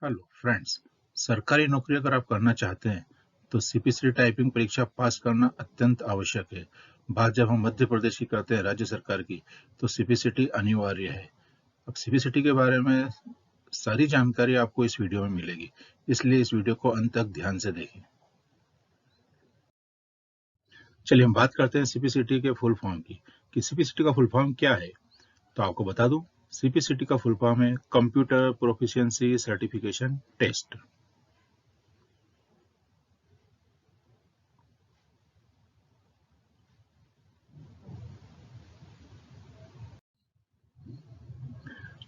Hello friends. सरकारी नौकरी अगर आप करना चाहते हैं तो सीपीसी टाइपिंग परीक्षा पास करना अत्यंत आवश्यक है। बात जब हम मध्य प्रदेश की करते हैं, राज्य सरकार की, तो सीपीसीटी अनिवार्य है। अब सीपीसीटी के बारे में सारी जानकारी आपको इस वीडियो में मिलेगी, इसलिए इस वीडियो को अंत तक ध्यान से देखें। चलिए हम बात करते हैं सीपीसीटी के फुल फॉर्म की, कि सीपीसीटी का फुल फॉर्म क्या है। तो आपको बता दूं, सीपीसीटी का फुल फॉर्म है कंप्यूटर प्रोफिशिएंसी सर्टिफिकेशन टेस्ट।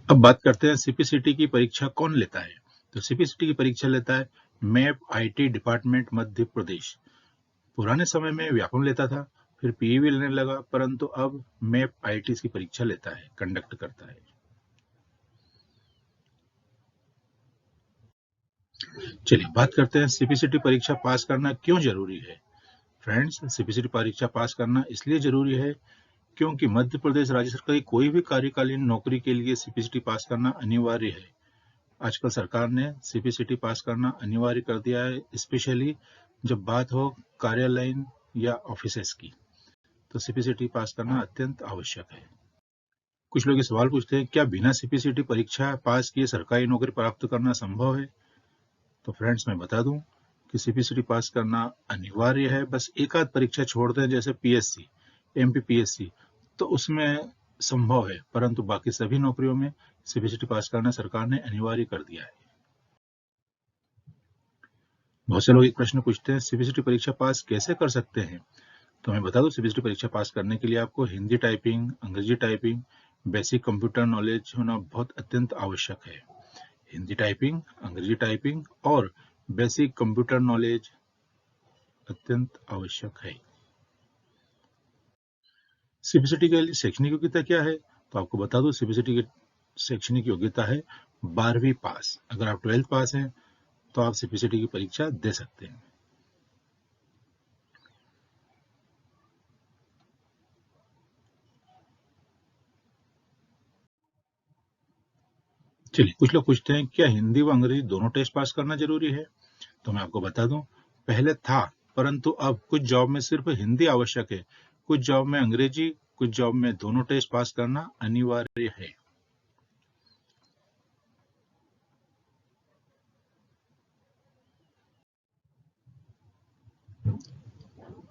अब बात करते हैं सीपीसीटी की परीक्षा कौन लेता है। तो सीपीसीटी की परीक्षा लेता है map IT department Madhya Pradesh. पुराने समय में व्यापम लेता था, फिर पीईवी लेने लगा, परंतु अब मैप आईटी की परीक्षा लेता है, कंडक्ट करता है। चलिए बात करते हैं सीपीसीटी परीक्षा पास करना क्यों जरूरी है। फ्रेंड्स, सीपीसीटी परीक्षा पास करना इसलिए जरूरी है क्योंकि मध्य प्रदेश राज्य सरकार की कोई भी कार्यकालीन नौकरी के लिए सीपीसीटी पास करना अनिवार्य है। आजकल सरकार ने सीपीसीटी पास करना अनिवार्य कर दिया है, स्पेशली जब बात हो कार्यालयीन या ऑफिसेस की, तो सीपीसीटी पास करना अत्यंत आवश्यक है। कुछ लोग ये सवाल पूछते हैं, क्या बिना सीपीसीटी परीक्षा पास किए सरकारी नौकरी प्राप्त करना संभव है। तो फ्रेंड्स, मैं बता दूं कि सीपीसीटी पास करना अनिवार्य है। बस एक आध परीक्षा छोड़ दें, जैसे पीएससी, एमपीपीएससी, तो उसमें संभव है, परंतु बाकी सभी नौकरियों में सीपीसीटी पास करना सरकार ने अनिवार्य कर दिया है। बहुत से लोग एक प्रश्न पूछते हैं, सीबीसीटी परीक्षा पास कैसे कर सकते हैं। तो मैं बता दूं, सीबीसीटी परीक्षा पास करने के लिए आपको हिंदी टाइपिंग, अंग्रेजी टाइपिंग, बेसिक कंप्यूटर नॉलेज होना बहुत अत्यंत आवश्यक है। हिंदी टाइपिंग, अंग्रेजी टाइपिंग और बेसिक कंप्यूटर नॉलेज अत्यंत आवश्यक है। सीबीसीटी के लिए शैक्षणिक योग्यता क्या है। तो आपको बता दूं, सीबीसीटी की शैक्षणिक योग्यता है 12वीं पास। अगर आप 12th पास हैं तो आप सीबीसीटी की परीक्षा दे सकते हैं। चलिए, कुछ लोग पूछते हैं, क्या हिंदी व अंग्रेजी दोनों टेस्ट पास करना जरूरी है। तो मैं आपको बता दूं, पहले था, परंतु अब कुछ जॉब में सिर्फ हिंदी आवश्यक है, कुछ जॉब में अंग्रेजी, कुछ जॉब में दोनों टेस्ट पास करना अनिवार्य है।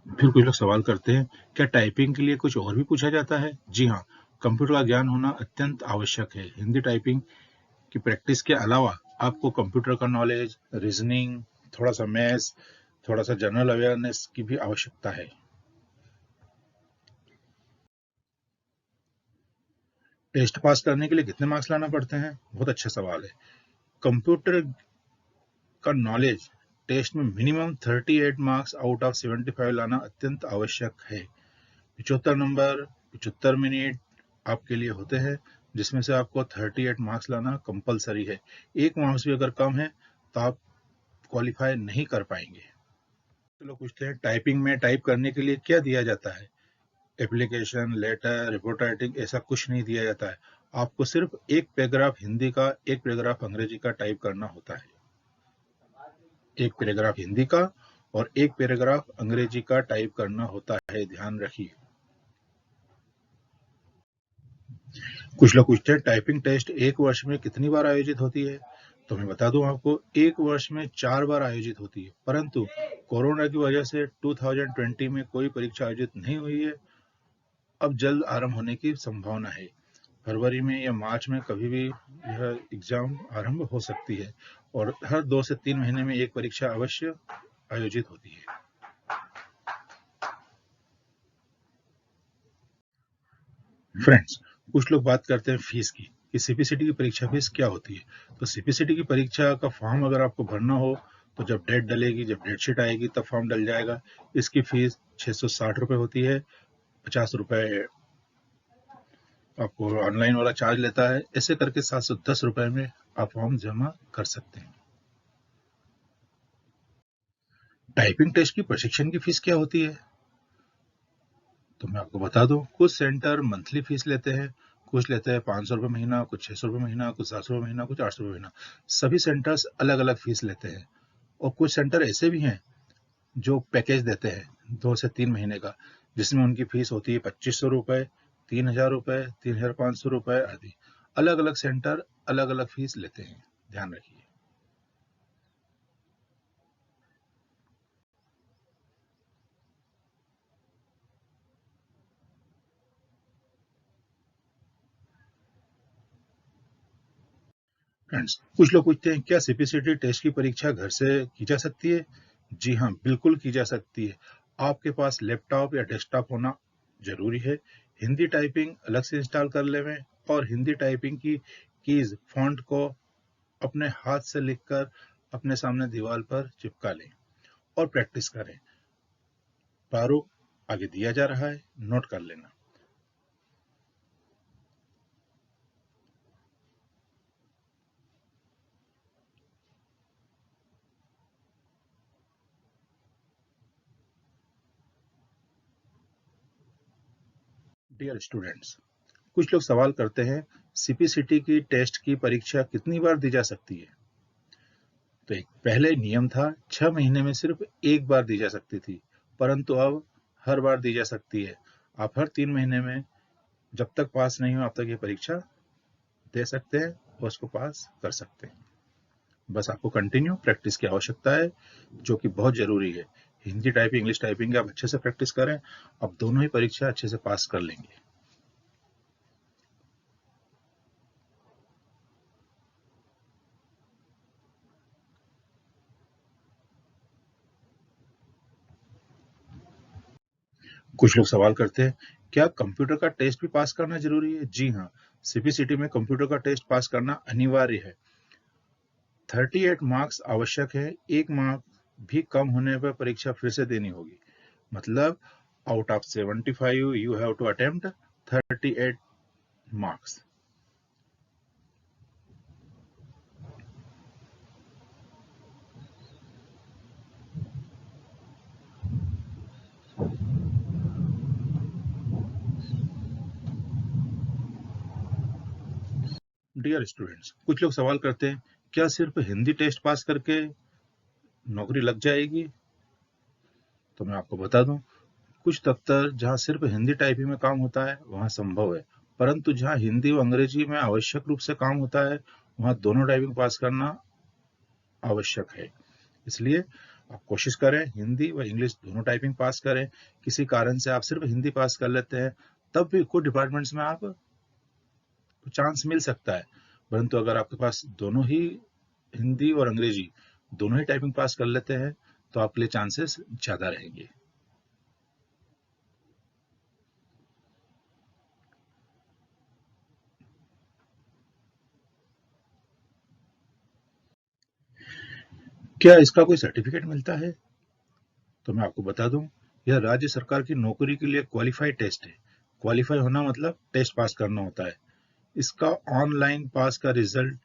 फिर कुछ लोग सवाल करते हैं, क्या टाइपिंग के लिए कुछ और भी पूछा जाता है। जी हाँ, कंप्यूटर का ज्ञान होना अत्यंत आवश्यक है। हिंदी टाइपिंग की प्रैक्टिस के अलावा आपको कंप्यूटर का नॉलेज, रीजनिंग, थोड़ा सा मैथ्स, थोड़ा सा जनरल अवेयरनेस की भी आवश्यकता है। टेस्ट पास करने के लिए कितने मार्क्स लाना पड़ते हैं, बहुत अच्छा सवाल है। कंप्यूटर का नॉलेज टेस्ट में मिनिमम 38 मार्क्स आउट ऑफ 75 लाना अत्यंत आवश्यक है। 75 नंबर, 75 मिनट आपके लिए होते हैं, जिसमें से आपको 38 मार्क्स लाना कंपलसरी है। एक मार्क्स भी अगर कम है तो आप क्वालिफाई नहीं कर पाएंगे। तो लोग पूछते हैं, टाइपिंग में टाइप करने के लिए क्या दिया जाता है। एप्लीकेशन, लेटर, रिपोर्ट राइटिंग, ऐसा कुछ नहीं दिया जाता है। आपको सिर्फ एक पैराग्राफ हिंदी का, एक पैराग्राफ अंग्रेजी का टाइप करना होता है। एक पैराग्राफ हिंदी का और एक पैराग्राफ अंग्रेजी का टाइप करना होता है, ध्यान रखिए। कुछ लोग पूछते हैं, टाइपिंग टेस्ट एक वर्ष में कितनी बार आयोजित होती है। तो मैं बता दूं आपको, एक वर्ष में 4 बार आयोजित होती है, परंतु कोरोना की वजह से 2020 में कोई परीक्षा आयोजित नहीं हुई है। अब जल्द आरंभ होने की संभावना है। फरवरी में या मार्च में कभी भी यह एग्जाम आरंभ हो सकती है, और हर 2 से 3 महीने में एक परीक्षा अवश्य आयोजित होती है। फ्रेंड्स, कुछ लोग बात करते हैं फीस की, कि सीपीसीटी की परीक्षा फीस क्या होती है। तो सीपीसीटी की परीक्षा का फॉर्म अगर आपको भरना हो, तो जब डेट डलेगी, जब डेट शीट आएगी, तब फॉर्म डल जाएगा। इसकी फीस 660 रुपये होती है। 50 रुपये आपको ऑनलाइन वाला चार्ज लेता है। ऐसे करके 710 रुपये में आप फॉर्म जमा कर सकते हैं। टाइपिंग टेस्ट की प्रशिक्षण की फीस क्या होती है। तो मैं आपको बता दूं, कुछ सेंटर मंथली फीस लेते हैं, कुछ लेते हैं 500 रुपये महीना, कुछ 600 रुपये महीना, कुछ 700 रुपये महीना, कुछ 800 रुपये महीना। सभी सेंटर्स अलग अलग फीस लेते हैं। और कुछ सेंटर ऐसे भी हैं जो पैकेज देते हैं 2 से 3 महीने का, जिसमें उनकी फीस होती है 2500 रुपये, 3000 रुपये, 3500 रुपये आदि। अलग अलग सेंटर अलग अलग फीस लेते हैं, ध्यान रखिए। फ्रेंड्स, कुछ लोग पूछते हैं क्या सीपीसीटी टेस्ट की परीक्षा घर से की जा सकती है? जी हाँ, बिल्कुल की जा सकती है। आपके पास लैपटॉप या डेस्कटॉप होना जरूरी है। हिंदी टाइपिंग अलग से इंस्टॉल कर लें और हिंदी टाइपिंग की कीज फॉन्ट को अपने हाथ से लिखकर अपने सामने दीवार पर चिपका लें और प्रैक्टिस करें। प्रारूप आगे दिया जा रहा है, नोट कर लेना। डियर स्टूडेंट्स, कुछ लोग सवाल करते हैं सीपीसीटी की टेस्ट की परीक्षा कितनी बार दी जा सकती है? तो एक पहले नियम था 6 महीने में सिर्फ एक बार दी जा सकती थी, परंतु अब हर बार दी जा सकती है। आप हर 3 महीने में जब तक पास नहीं हो अब तक ये परीक्षा दे सकते हैं और उसको पास कर सकते हैं। बस आपको कंटिन्यू प्रैक्टिस की आवश्यकता है, जो कि बहुत जरूरी है। हिंदी टाइपिंग, इंग्लिश टाइपिंग आप अच्छे से प्रैक्टिस करें, आप दोनों ही परीक्षा अच्छे से पास कर लेंगे। कुछ लोग सवाल करते हैं क्या कंप्यूटर का टेस्ट भी पास करना जरूरी है? जी हाँ, सीपीसीटी में कंप्यूटर का टेस्ट पास करना अनिवार्य है। 38 मार्क्स आवश्यक है। 1 मार्क भी कम होने पर परीक्षा फिर से देनी होगी। मतलब out of 75 you have to attempt 38 marks. Dear students, कुछ लोग सवाल करते हैं क्या सिर्फ हिंदी टेस्ट पास करके नौकरी लग जाएगी? तो मैं आपको बता दूं, कुछ दफ्तर जहां सिर्फ हिंदी टाइपिंग में काम होता है वहां संभव है, परंतु जहां हिंदी व अंग्रेजी में आवश्यक रूप से काम होता है वहां दोनों टाइपिंग पास करना आवश्यक है। इसलिए आप कोशिश करें हिंदी व इंग्लिश दोनों टाइपिंग पास करें। किसी कारण से आप सिर्फ हिंदी पास कर लेते हैं तब भी कुछ डिपार्टमेंट्स में आप चांस मिल सकता है, परंतु अगर आपके पास दोनों ही हिंदी और अंग्रेजी दोनों ही टाइपिंग पास कर लेते हैं तो आपके लिए चांसेस ज्यादा रहेंगे। क्या इसका कोई सर्टिफिकेट मिलता है? तो मैं आपको बता दूं, यह राज्य सरकार की नौकरी के लिए क्वालिफाइड टेस्ट है। क्वालिफाई होना मतलब टेस्ट पास करना होता है। इसका ऑनलाइन पास का रिजल्ट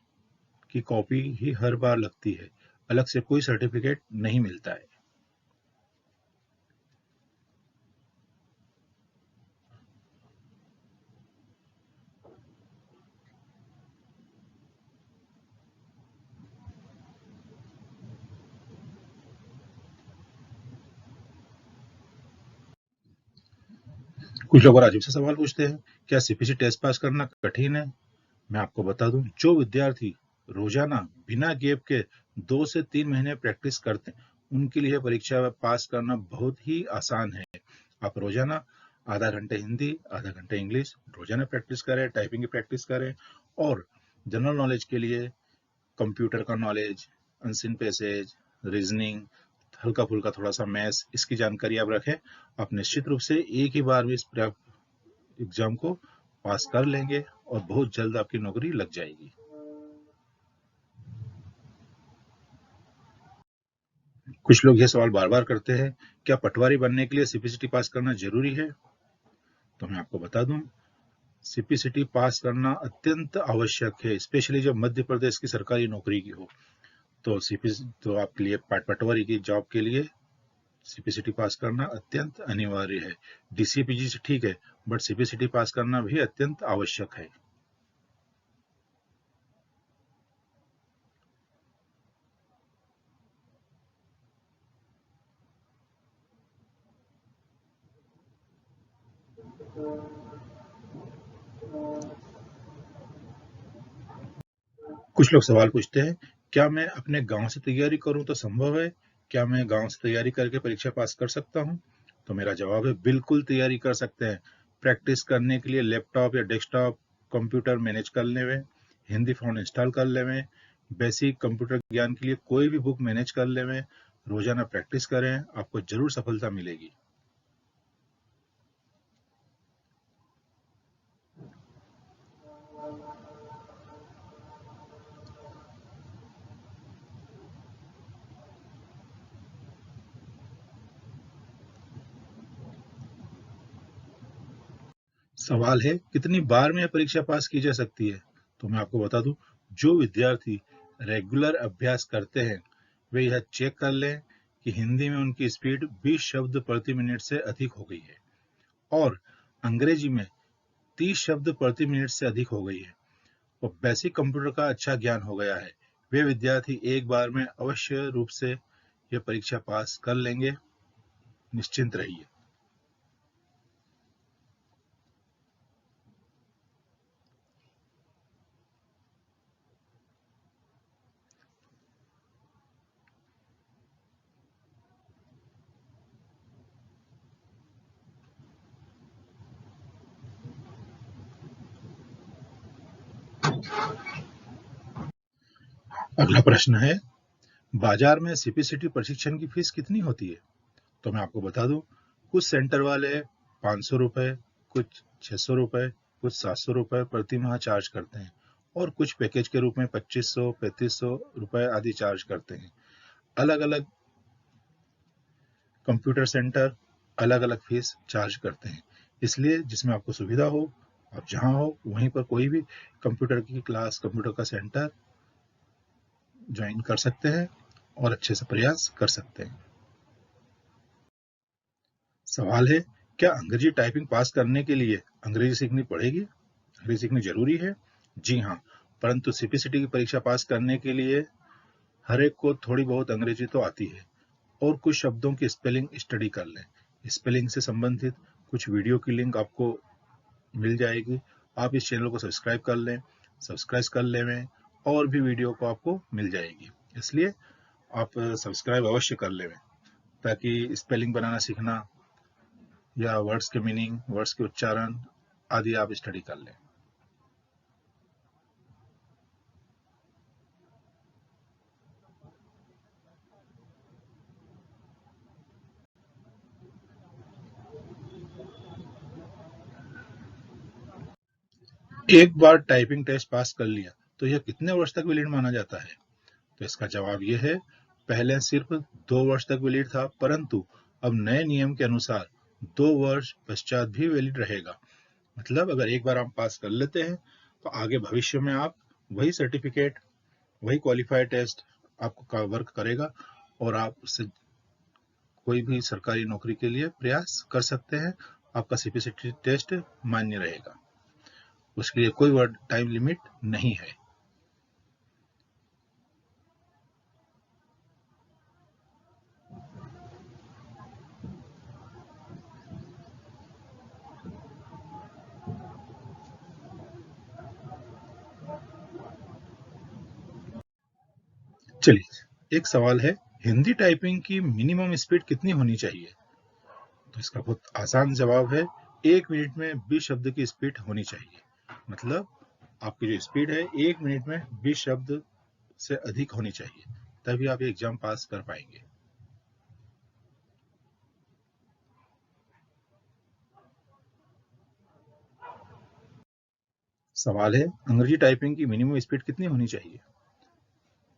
की कॉपी ही हर बार लगती है, अलग से कोई सर्टिफिकेट नहीं मिलता है। कुछ लोग और अजीब से सवाल पूछते हैं क्या सीपीसी टेस्ट पास करना कठिन है? मैं आपको बता दूं, जो विद्यार्थी रोजाना बिना गैप के 2 से 3 महीने प्रैक्टिस करते हैं उनके लिए परीक्षा पास करना बहुत ही आसान है। आप रोजाना आधा घंटे हिंदी, आधा घंटे इंग्लिश रोजाना प्रैक्टिस करें, टाइपिंग की प्रैक्टिस करें और जनरल नॉलेज के लिए कंप्यूटर का नॉलेज, अनसीन पैसेज, रीजनिंग, हल्का फुल्का थोड़ा सा मैथ्स, इसकी जानकारी आप रखें। आप निश्चित रूप से एक ही बार में इस एग्जाम को पास कर लेंगे और बहुत जल्द आपकी नौकरी लग जाएगी। कुछ लोग ये सवाल बार बार करते हैं क्या पटवारी बनने के लिए सीपीसीटी पास करना जरूरी है? तो मैं आपको बता दूं, सीपीसीटी पास करना अत्यंत आवश्यक है, स्पेशली जब मध्य प्रदेश की सरकारी नौकरी की हो। तो सीपीसी तो आपके लिए पटवारी की जॉब के लिए सीपीसीटी पास करना अत्यंत अनिवार्य है। डीसीपीजी से ठीक है, बट सीपीसीटी पास करना भी अत्यंत आवश्यक है। कुछ लोग सवाल पूछते हैं, क्या मैं अपने गांव से तैयारी करूं तो संभव है? क्या मैं गांव से तैयारी करके परीक्षा पास कर सकता हूं? तो मेरा जवाब है, बिल्कुल तैयारी कर सकते हैं। प्रैक्टिस करने के लिए लैपटॉप या डेस्कटॉप कंप्यूटर मैनेज कर लेवें, हिंदी फ़ॉन्ट इंस्टॉल कर लेवें, बेसिक कंप्यूटर ज्ञान के लिए कोई भी बुक मैनेज कर लेवें, रोजाना प्रैक्टिस करें, आपको जरूर सफलता मिलेगी। सवाल है, कितनी बार में यह परीक्षा पास की जा सकती है? तो मैं आपको बता दूं, जो विद्यार्थी रेगुलर अभ्यास करते हैं वे यह चेक कर लें कि हिंदी में उनकी स्पीड 20 शब्द प्रति मिनट से अधिक हो गई है और अंग्रेजी में 30 शब्द प्रति मिनट से अधिक हो गई है और बेसिक कंप्यूटर का अच्छा ज्ञान हो गया है। वे विद्यार्थी एक बार में अवश्य रूप से यह परीक्षा पास कर लेंगे, निश्चिंत रहिए। अगला प्रश्न है, बाजार में सीपीसीटी प्रशिक्षण की फीस कितनी होती है? तो मैं आपको बता दूं, कुछ सेंटर वाले 500 रुपए, कुछ 600 रुपए, कुछ 700 रुपए प्रति माह चार्ज करते हैं और कुछ पैकेज के रूप में 2500, 3500 रुपए आदि चार्ज करते हैं। अलग अलग कंप्यूटर सेंटर अलग अलग फीस चार्ज करते हैं, इसलिए जिसमें आपको सुविधा हो, आप जहां हो वहीं पर कोई भी कंप्यूटर की क्लास, कंप्यूटर का सेंटर ज्वाइन कर सकते हैं और अच्छे से प्रयास कर सकते हैं। सवाल है, क्या अंग्रेजी टाइपिंग पास करने के लिए अंग्रेजी सीखनी पड़ेगी? अंग्रेजी सीखनी जरूरी है? जी हाँ, परंतु सीपीसीटी की परीक्षा पास करने के लिए हर एक को थोड़ी बहुत अंग्रेजी तो आती है और कुछ शब्दों की स्पेलिंग स्टडी कर लें। स्पेलिंग से संबंधित कुछ वीडियो की लिंक आपको मिल जाएगी। आप इस चैनल को सब्सक्राइब कर लें, सब्सक्राइब कर लें और भी वीडियो को आपको मिल जाएगी। इसलिए आप सब्सक्राइब अवश्य कर लें ताकि स्पेलिंग बनाना सीखना या वर्ड्स के मीनिंग, वर्ड्स के उच्चारण आदि आप स्टडी कर लें। एक बार टाइपिंग टेस्ट पास कर लिया तो यह कितने वर्ष तक वैलिड माना जाता है? तो इसका जवाब यह है, पहले सिर्फ 2 वर्ष तक वैलिड था, परंतु अब नए नियम के अनुसार 2 वर्ष पश्चात भी वैलिड रहेगा। मतलब अगर एक बार आप पास कर लेते हैं तो आगे भविष्य में आप वही सर्टिफिकेट, वही क्वालिफाइड टेस्ट आपको का वर्क करेगा और आप उससे कोई भी सरकारी नौकरी के लिए प्रयास कर सकते हैं। आपका सीपीसीटी टेस्ट मान्य रहेगा, उसके लिए कोई वर्ड टाइम लिमिट नहीं है। चलिए, एक सवाल है, हिंदी टाइपिंग की मिनिमम स्पीड कितनी होनी चाहिए? तो इसका बहुत आसान जवाब है, 1 मिनट में 20 शब्द की स्पीड होनी चाहिए। मतलब आपकी जो स्पीड है 1 मिनट में 20 शब्द से अधिक होनी चाहिए, तभी आप एग्जाम पास कर पाएंगे। सवाल है, अंग्रेजी टाइपिंग की मिनिमम स्पीड कितनी होनी चाहिए?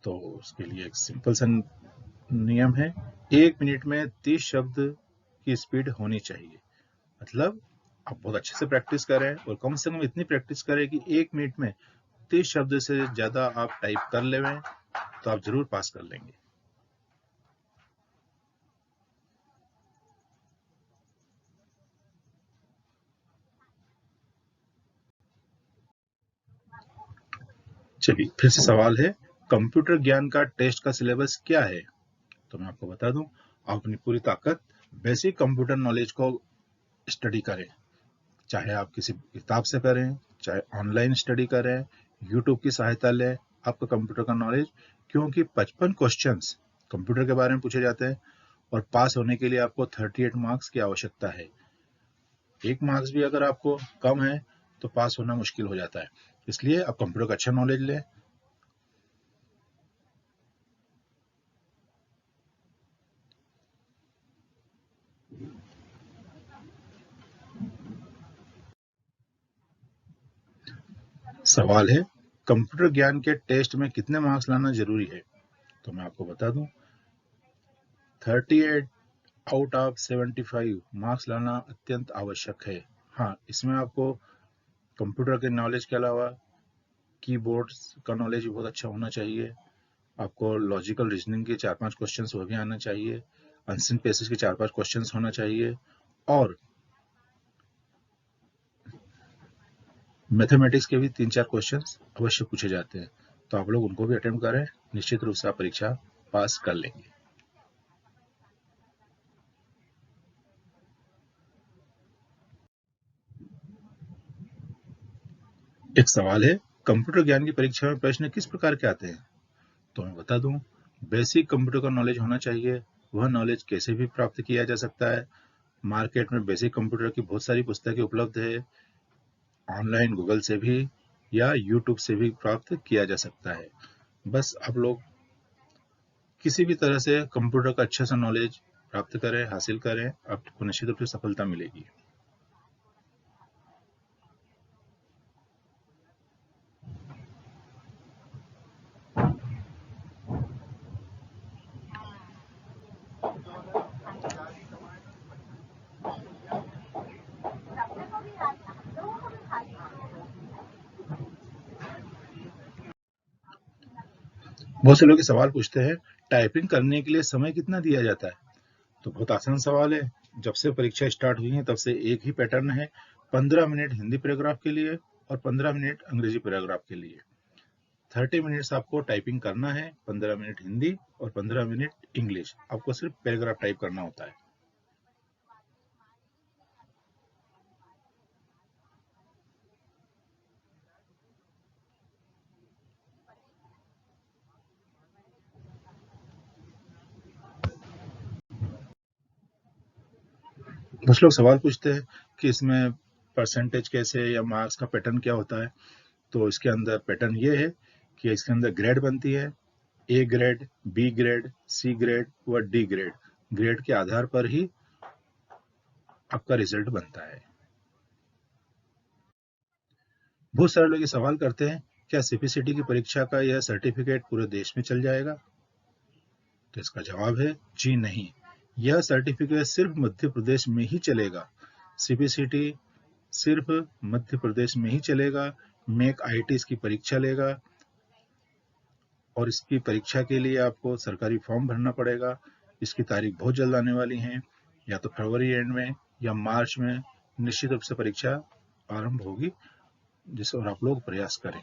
तो उसके लिए एक सिंपल सा नियम है, 1 मिनट में 30 शब्द की स्पीड होनी चाहिए। मतलब आप बहुत अच्छे से प्रैक्टिस करें और कम से कम इतनी प्रैक्टिस करें कि 1 मिनट में 30 शब्द से ज्यादा आप टाइप कर लें तो आप जरूर पास कर लेंगे। चलिए, फिर से सवाल है, कंप्यूटर ज्ञान का टेस्ट का सिलेबस क्या है? तो मैं आपको बता दूं, आप अपनी पूरी ताकत बेसिक कंप्यूटर नॉलेज को स्टडी करें, चाहे आप किसी किताब से करें, चाहे ऑनलाइन स्टडी करें, यूट्यूब की सहायता लें, आपका कंप्यूटर का नॉलेज, क्योंकि 55 क्वेश्चंस कंप्यूटर के बारे में पूछे जाते हैं और पास होने के लिए आपको 38 मार्क्स की आवश्यकता है। 1 मार्क्स भी अगर आपको कम है तो पास होना मुश्किल हो जाता है। इसलिए आप कंप्यूटर का अच्छा नॉलेज लें। सवाल है, कंप्यूटर ज्ञान के टेस्ट में कितने मार्क्स लाना जरूरी है? तो मैं आपको बता दूं, 38 आउट ऑफ 75 मार्क्स लाना अत्यंत आवश्यक है। हाँ, इसमें आपको कंप्यूटर के नॉलेज के अलावा कीबोर्ड्स का नॉलेज भी बहुत अच्छा होना चाहिए। आपको लॉजिकल रीजनिंग के 4-5 क्वेश्चंस वो भी आना चाहिए, अनसिन पेसेज के 4-5 क्वेश्चंस होना चाहिए और मैथमेटिक्स के भी 3-4 क्वेश्चंस अवश्य पूछे जाते हैं। तो आप लोग उनको भी अटेम्प्ट करें, निश्चित रूप से आप परीक्षा पास कर लेंगे। एक सवाल है, कंप्यूटर ज्ञान की परीक्षा में प्रश्न किस प्रकार के आते हैं? तो मैं बता दूं, बेसिक कंप्यूटर का नॉलेज होना चाहिए। वह नॉलेज कैसे भी प्राप्त किया जा सकता है। मार्केट में बेसिक कंप्यूटर की बहुत सारी पुस्तकें उपलब्ध है, ऑनलाइन गूगल से भी या यूट्यूब से भी प्राप्त किया जा सकता है। बस आप लोग किसी भी तरह से कंप्यूटर का अच्छा सा नॉलेज प्राप्त करें, हासिल करें, आपको निश्चित रूप से सफलता मिलेगी। बहुत से लोग ये सवाल पूछते हैं, टाइपिंग करने के लिए समय कितना दिया जाता है? तो बहुत आसान सवाल है। जब से परीक्षा स्टार्ट हुई है तब से एक ही पैटर्न है, 15 मिनट हिंदी पैराग्राफ के लिए और 15 मिनट अंग्रेजी पैराग्राफ के लिए। 30 मिनट्स आपको टाइपिंग करना है, 15 मिनट हिंदी और 15 मिनट इंग्लिश। आपको सिर्फ पैराग्राफ टाइप करना होता है। कुछ लोग सवाल पूछते हैं कि इसमें परसेंटेज कैसे या मार्क्स का पैटर्न क्या होता है? तो इसके अंदर पैटर्न ये है कि इसके अंदर ग्रेड बनती है, A grade, B grade, C grade व डी ग्रेड। ग्रेड के आधार पर ही आपका रिजल्ट बनता है। बहुत सारे लोग ये सवाल करते हैं, क्या सीपीसीटी की परीक्षा का यह सर्टिफिकेट पूरे देश में चल जाएगा? तो इसका जवाब है जी नहीं। यह सर्टिफिकेट सिर्फ मध्य प्रदेश में ही चलेगा। सीपीसीटी सिर्फ मध्य प्रदेश में ही चलेगा। मेक आईटी इसकी परीक्षा लेगा और इसकी परीक्षा के लिए आपको सरकारी फॉर्म भरना पड़ेगा। इसकी तारीख बहुत जल्द आने वाली है, या तो फरवरी एंड में या मार्च में निश्चित रूप से परीक्षा आरंभ होगी, जिस और आप लोग प्रयास करें।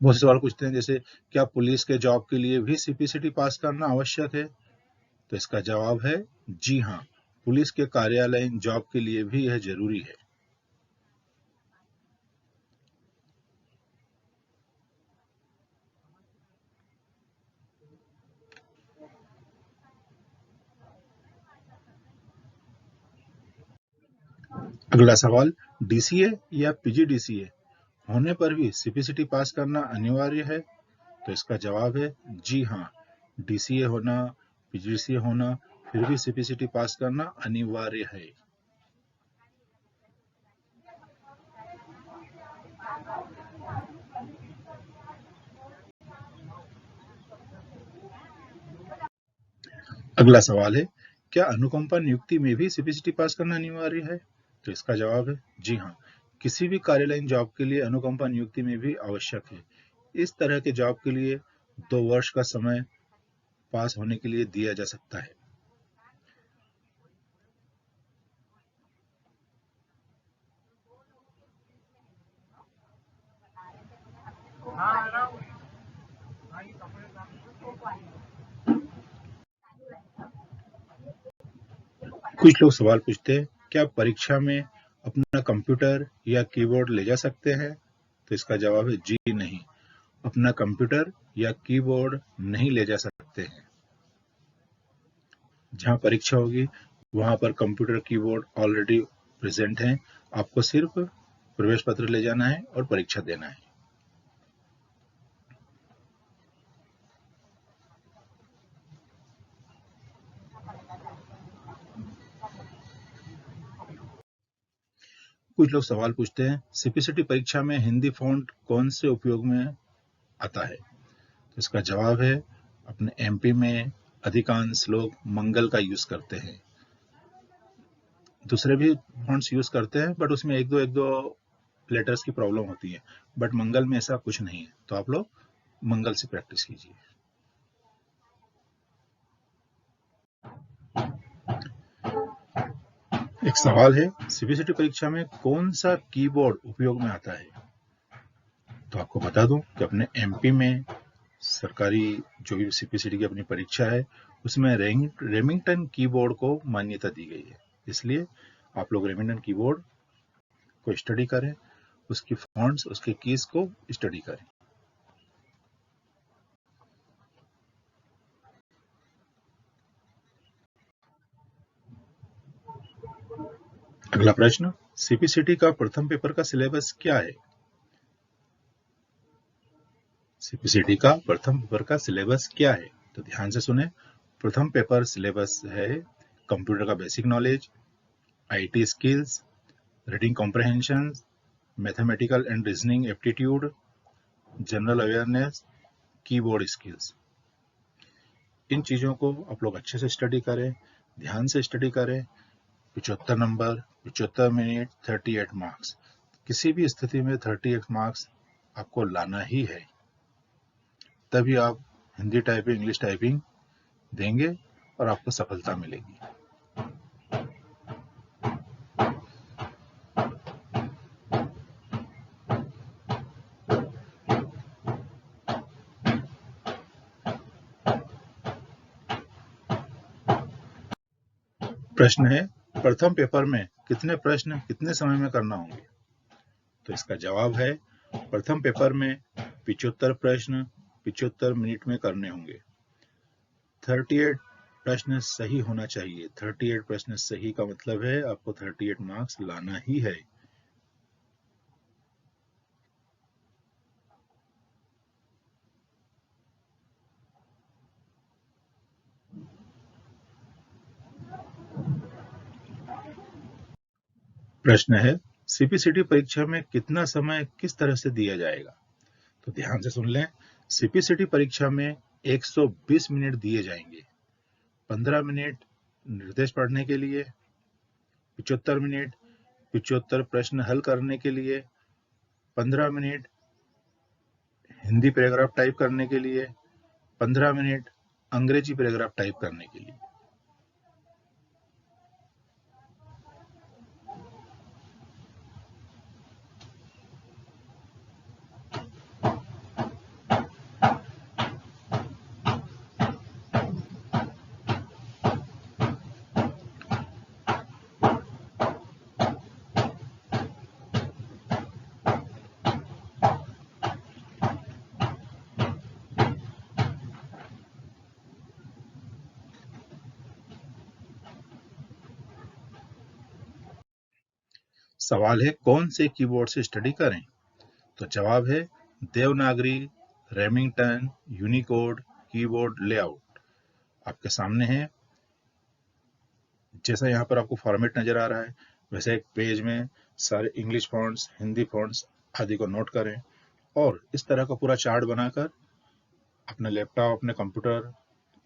बहुत से सवाल पूछते हैं, जैसे क्या पुलिस के जॉब के लिए भी सीपीसीटी पास करना आवश्यक है? तो इसका जवाब है जी हाँ। पुलिस के कार्यालयीन जॉब के लिए भी यह जरूरी है। अगला सवाल, डीसीए या पीजीडीसीए होने पर भी सीपीसीटी पास करना अनिवार्य है? तो इसका जवाब है जी हाँ। डीसीए होना, पीजीडीसीए होना, फिर भी सीपीसीटी पास करना अनिवार्य है। अगला सवाल है, क्या अनुकंपा नियुक्ति में भी सीपीसीटी पास करना अनिवार्य है? तो इसका जवाब है जी हाँ। किसी भी कार्यालयीन जॉब के लिए अनुकंपा नियुक्ति में भी आवश्यक है। इस तरह के जॉब के लिए 2 वर्ष का समय पास होने के लिए दिया जा सकता है। कुछ लोग सवाल पूछते हैं, क्या परीक्षा में अपना कंप्यूटर या कीबोर्ड ले जा सकते हैं? तो इसका जवाब है जी नहीं। अपना कंप्यूटर या कीबोर्ड नहीं ले जा सकते हैं। जहाँ परीक्षा होगी वहाँ पर कंप्यूटर कीबोर्ड ऑलरेडी प्रेजेंट हैं। आपको सिर्फ प्रवेश पत्र ले जाना है और परीक्षा देना है। कुछ लोग सवाल पूछते हैं, सीपीसीटी परीक्षा में हिंदी फॉन्ट कौन से उपयोग में आता है? तो इसका जवाब है, अपने एमपी में अधिकांश लोग मंगल का यूज करते हैं। दूसरे भी फॉन्ट्स यूज करते हैं बट उसमें एक दो लेटर्स की प्रॉब्लम होती है, बट मंगल में ऐसा कुछ नहीं है, तो आप लोग मंगल से प्रैक्टिस कीजिए। एक सवाल है, सीबीएसई परीक्षा में कौन सा कीबोर्ड उपयोग में आता है? तो आपको बता दूं कि अपने एमपी में सरकारी जो भी सीपीसीटी की अपनी परीक्षा है उसमें रेमिंगटन कीबोर्ड को मान्यता दी गई है। इसलिए आप लोग रेमिंगटन कीबोर्ड को स्टडी करें, उसकी फॉन्ट्स, उसके कीज को स्टडी करें। अगला प्रश्न, सीपीसीटी का प्रथम पेपर का सिलेबस क्या है? सीपीसीटी का प्रथम पेपर का सिलेबस क्या है? तो ध्यान से सुने। प्रथम पेपर सिलेबस है कंप्यूटर का basic knowledge, IT skills, reading comprehension, mathematical and reasoning aptitude, general awareness, keyboard skills. इन चीज़ों को आप लोग अच्छे से स्टडी करें, ध्यान से स्टडी करें। 75 नंबर, 75 मिनट, 38 मार्क्स। किसी भी स्थिति में 38 मार्क्स आपको लाना ही है, तभी आप हिंदी टाइपिंग, इंग्लिश टाइपिंग देंगे और आपको सफलता मिलेगी। प्रश्न है, प्रथम पेपर में कितने प्रश्न कितने समय में करना होंगे? तो इसका जवाब है, प्रथम पेपर में 75 प्रश्न 75 मिनट में करने होंगे। 38 प्रश्न सही होना चाहिए। 38 प्रश्न सही का मतलब है आपको 38 मार्क्स लाना ही है। प्रश्न है, सीपीसीटी परीक्षा में कितना समय किस तरह से दिया जाएगा? तो ध्यान से सुन लें। सीपीसीटी परीक्षा में 120 मिनट दिए जाएंगे। 15 मिनट निर्देश पढ़ने के लिए, 75 मिनट 75 प्रश्न हल करने के लिए, 15 मिनट हिंदी पैराग्राफ टाइप करने के लिए, 15 मिनट अंग्रेजी पैराग्राफ टाइप करने के लिए। सवाल है, कौन से कीबोर्ड से स्टडी करें? तो जवाब है, Devanagari, Remington, Unicode keyboard layout आपके सामने है। जैसा यहाँ पर आपको फॉर्मेट नजर आ रहा है, वैसे एक पेज में सारे इंग्लिश फॉन्ट्स, हिंदी फॉन्ट्स आदि को नोट करें और इस तरह का पूरा चार्ट बनाकर अपने लैपटॉप, अपने कंप्यूटर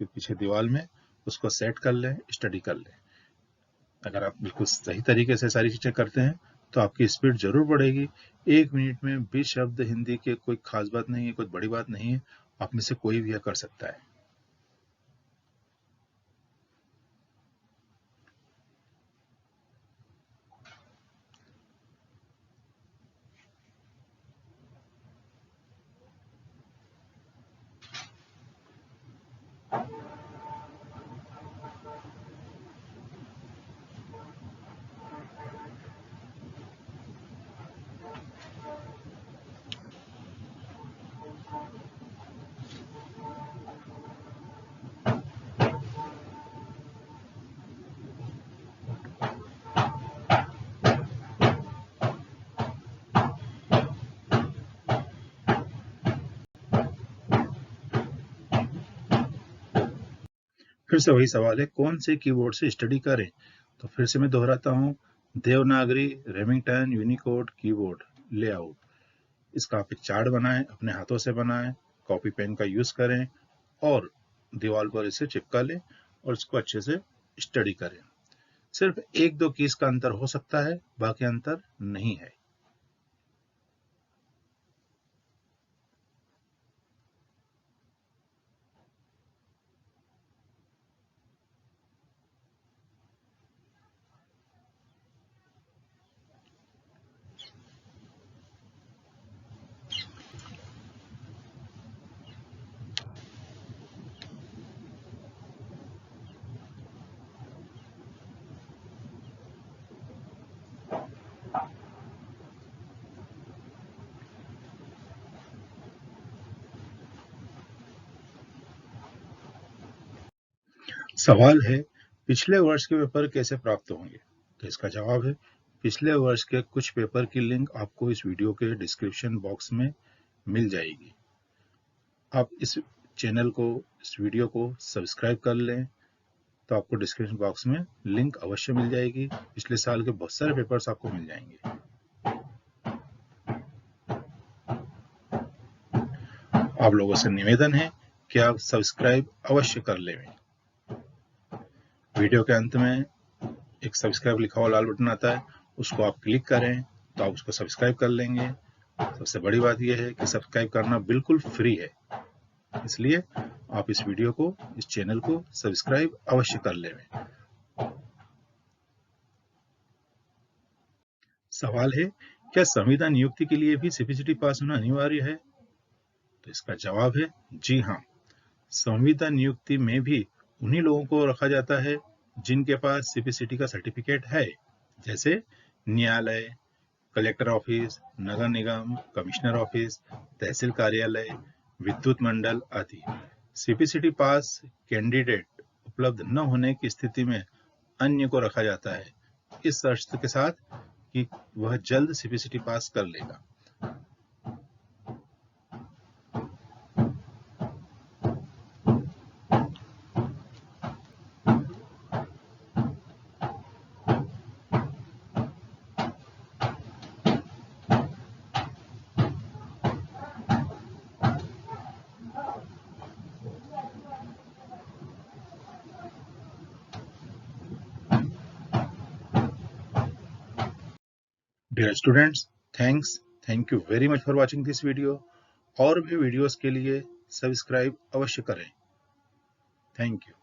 के पीछे दीवार में उसको सेट कर लें, स्टडी कर लें। अगर आप बिल्कुल सही तरीके से सारी चीजें करते हैं तो आपकी स्पीड जरूर बढ़ेगी। 1 मिनट में 20 शब्द हिंदी के कोई खास बात नहीं है, कोई बड़ी बात नहीं है, आप में से कोई भी यह कर सकता है। फिर से वही सवाल है, कौन से कीबोर्ड से स्टडी करें? तो फिर से मैं दोहराता हूँ, Devanagari, Remington, Unicode keyboard layout. इसका आप एक चार्ट बनाएं, अपने हाथों से बनाएं, कॉपी पेन का यूज करें और दीवार पर इसे चिपका लें और इसको अच्छे से स्टडी करें। सिर्फ एक दो कीज का अंतर हो सकता है, बाकी अंतर नहीं है। सवाल है, पिछले वर्ष के पेपर कैसे प्राप्त होंगे? तो इसका जवाब है, पिछले वर्ष के कुछ पेपर की लिंक आपको इस वीडियो के डिस्क्रिप्शन बॉक्स में मिल जाएगी। आप इस चैनल को, इस वीडियो को सब्सक्राइब कर लें तो आपको डिस्क्रिप्शन बॉक्स में लिंक अवश्य मिल जाएगी। पिछले साल के बहुत सारे पेपर्स आपको मिल जाएंगे। आप लोगों से निवेदन है कि आप सब्सक्राइब अवश्य कर लें। वीडियो के अंत में एक सब्सक्राइब लिखा हुआ लाल बटन आता है, उसको आप क्लिक करें तो आप उसको सब्सक्राइब कर लेंगे। सबसे बड़ी बात यह है कि सब्सक्राइब करना बिल्कुल फ्री है, इसलिए आप इस वीडियो को, इस चैनल को सब्सक्राइब अवश्य कर लें। सवाल है, क्या संविदा नियुक्ति के लिए भी सीपीसीटी पास होना अनिवार्य है? तो इसका जवाब है जी हाँ। संविदा नियुक्ति में भी उन्हीं लोगों को रखा जाता है जिनके पास सीपीसीटी का सर्टिफिकेट है, जैसे न्यायालय, कलेक्टर ऑफिस, नगर निगम, कमिश्नर ऑफिस, तहसील कार्यालय, विद्युत मंडल आदि। सीपीसीटी पास कैंडिडेट उपलब्ध न होने की स्थिति में अन्य को रखा जाता है, इस शर्त के साथ कि वह जल्द सीपीसीटी पास कर लेगा। Dear students, thank you very much for watching this video. और भी वीडियोस के लिए सब्सक्राइब अवश्य करें। Thank you.